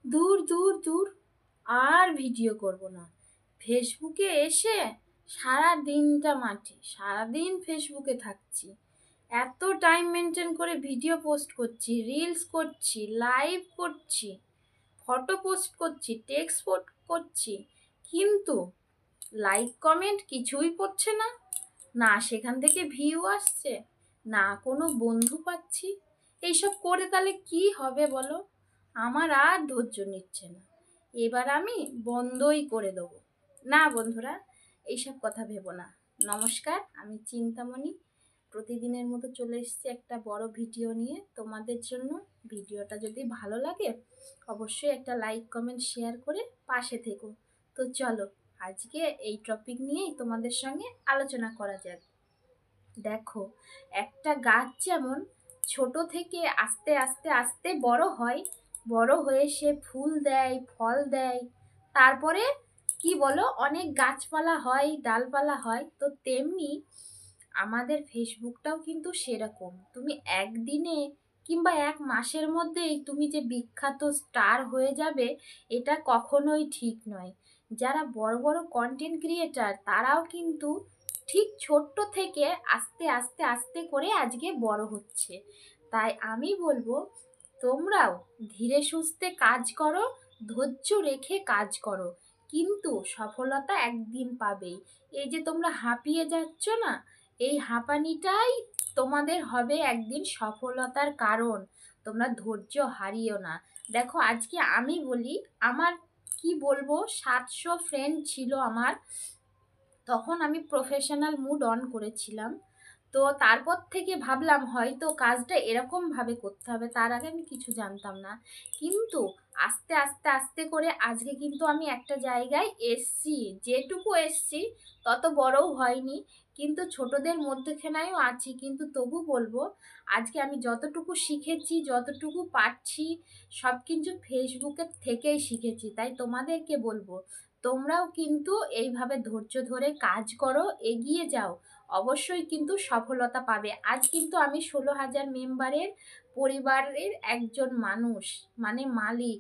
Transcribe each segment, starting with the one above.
দূর দূর দূর, আর ভিডিও করব না। ফেসবুকে এসে সারা দিনটা মাটি, সারাদিন ফেসবুকে থাকছি। এত টাইম মেনটেন করে ভিডিও পোস্ট করছি, রিলস করছি, লাইভ করছি, ফটো পোস্ট করছি, টেক্সট পোস্ট করছি, কিন্তু লাইক কমেন্ট কিছুই পড়ছে না। না সেখান থেকে ভিউ আসছে, না কোনো বন্ধু পাচ্ছি। এইসব করে তাহলে কি হবে বলো? আমার আর ধৈর্য নিচ্ছে না, এবার আমি বন্ধই করে দেবো। না বন্ধুরা, এইসব কথা ভেবো না। নমস্কার, আমি চিন্তামণি। প্রতিদিনের মতো চলে এসেছি একটা বড় ভিডিও নিয়ে তোমাদের জন্য। ভিডিওটা যদি ভালো লাগে অবশ্যই একটা লাইক কমেন্ট শেয়ার করে পাশে থেকো। তো চলো, আজকে এই টপিক নিয়েই তোমাদের সঙ্গে আলোচনা করা যাক। দেখো, একটা গাছ যেমন ছোট থেকে আস্তে আস্তে আস্তে বড় হয়, বড় হয়ে সে ফুল দেয়, ফল দেয়, তারপরে কি বলো, অনেক গাছপালা হয়, ডালপালা হয়, তো তেমনি আমাদের ফেসবুকটাও কিন্তু সেরকম। তুমি একদিনে কিংবা এক মাসের মধ্যেই তুমি যে বিখ্যাত স্টার হয়ে যাবে, এটা কখনোই ঠিক নয়। যারা বড় বড় কন্টেন্ট ক্রিয়েটার তারাও কিন্তু ঠিক ছোট্ট থেকে আস্তে আস্তে আস্তে করে আজকে বড় হচ্ছে। তাই আমি বলবো, তোমরাও ধীরে সুস্থে কাজ করো, ধৈর্য রেখে কাজ করো, কিন্তু সফলতা একদিন পাবেই। এই যে তোমরা হাঁপিয়ে যাচ্ছ না, এই হাঁপানিটাই তোমাদের হবে একদিন সফলতার কারণ। তোমরা ধৈর্য হারিও না। দেখো, আজকে আমি বলি, আমার কি বলবো, 700 ফ্রেন্ড ছিল আমার, তখন আমি প্রফেশনাল মুড অন করেছিলাম। তো তারপর থেকে ভাবলাম হয়তো কাজটা এরকমভাবে করতে হবে, তার আগে আমি কিছু জানতাম না। কিন্তু আস্তে আস্তে আস্তে করে আজকে কিন্তু আমি একটা জায়গায় এসছি। যেটুকু এসছি তত বড়ও হয়নি, কিন্তু ছোটদের মধ্যেখানেও আছি, কিন্তু তবু বলবো আজকে আমি যতটুকু শিখেছি, যতটুকু পারছি, সব কিছু ফেসবুকের থেকেই শিখেছি। তাই তোমাদেরকে বলবো, তোমরাও কিন্তু এইভাবে ধৈর্য ধরে কাজ করো, এগিয়ে যাও, অবশ্যই কিন্তু সফলতা পাবে। আজ কিন্তু আমি 16,000 মেম্বারের পরিবারের একজন মানুষ, মানে মালিক।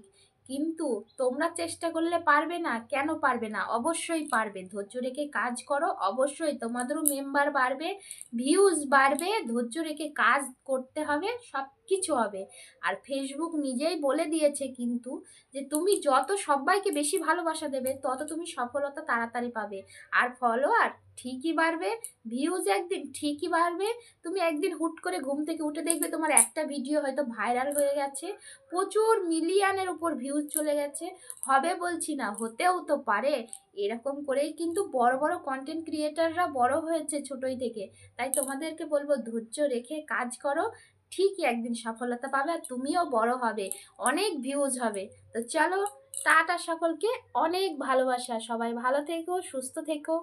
কিন্তু তোমরা চেষ্টা করলে পারবে না? কেন পারবে না? অবশ্যই পারবে। ধৈর্য রেখে কাজ করো, অবশ্যই তোমাদেরও মেম্বার বাড়বে, ভিউজ বাড়বে। ধৈর্য রেখে কাজ করতে হবে, সব কিছু হবে। আর ফেসবুক নিজেই বলে দিয়েছে কিন্তু, যে তুমি যত সবাইকে বেশি ভালোবাসা দেবে তত তুমি সফলতা তাড়াতাড়ি পাবে। আর ফলোয়ার ঠিকই বাড়বে, ভিউজ একদিন ঠিকই বাড়বে। তুমি একদিন হুট করে ঘুম থেকে উঠে দেখবে তোমার একটা ভিডিও হয়তো ভাইরাল হয়ে গেছে, প্রচুর মিলিয়নের উপর ভিউজ চলে গেছে। হবে বলছি না, হতেও তো পারে। এরকম করেই কিন্তু বড় বড় কন্টেন্ট ক্রিয়েটাররা বড় হয়েছে ছোটই থেকে। তাই তোমাদেরকে বলবো, ধৈর্য রেখে কাজ করো, ঠিকই একদিন সফলতা পাবে, আর তুমিও বড় হবে, অনেক ভিউজ হবে। তো চলো, টাটা সকলকে, অনেক ভালোবাসা, সবাই ভালো থেকো, সুস্থ থেকো।